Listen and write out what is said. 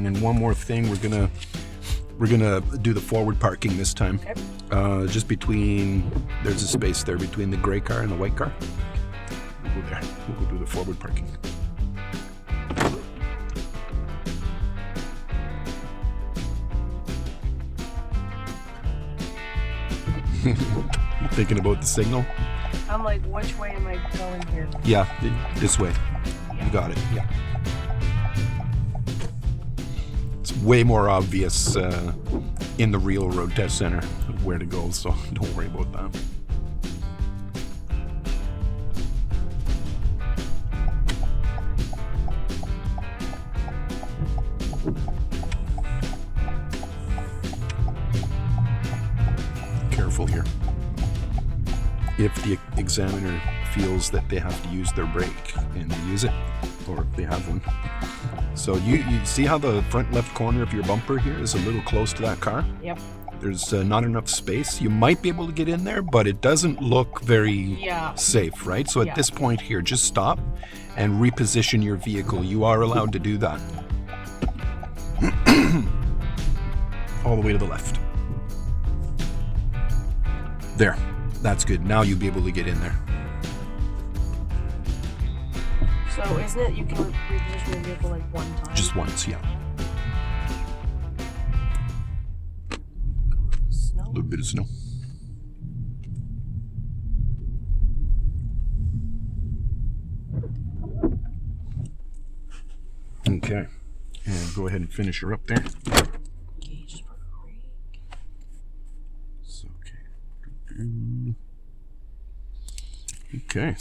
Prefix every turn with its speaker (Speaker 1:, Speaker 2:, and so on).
Speaker 1: And then one more thing, we're gonna do the forward parking this time.
Speaker 2: Okay.
Speaker 1: Just between, there's a space there between the gray car and the white car. We'll go there. We'll go do the forward parking. Thinking about the signal?
Speaker 2: I'm like, which way am I going here?
Speaker 1: Yeah, this way. You got it. Yeah. It's way more obvious in the real road test center where to go, so don't worry about that. Careful here. If the examiner feels that they have to use their brake and they use it, or if they have one. So you see how the front left corner of your bumper here is a little close to that car?
Speaker 2: Yep.
Speaker 1: There's not enough space. You might be able to get in there, but it doesn't look very safe, right? So at this point here, just stop and reposition your vehicle. You are allowed to do that. All the way to the left. There. That's good. Now you'll be able to get in there.
Speaker 2: So isn't it you can reposition your vehicle like one time?
Speaker 1: Just once, yeah.
Speaker 2: Snow.
Speaker 1: A little bit of snow. Okay. And go ahead and finish her up there.
Speaker 2: Gauge for brake.
Speaker 1: So, okay. Okay.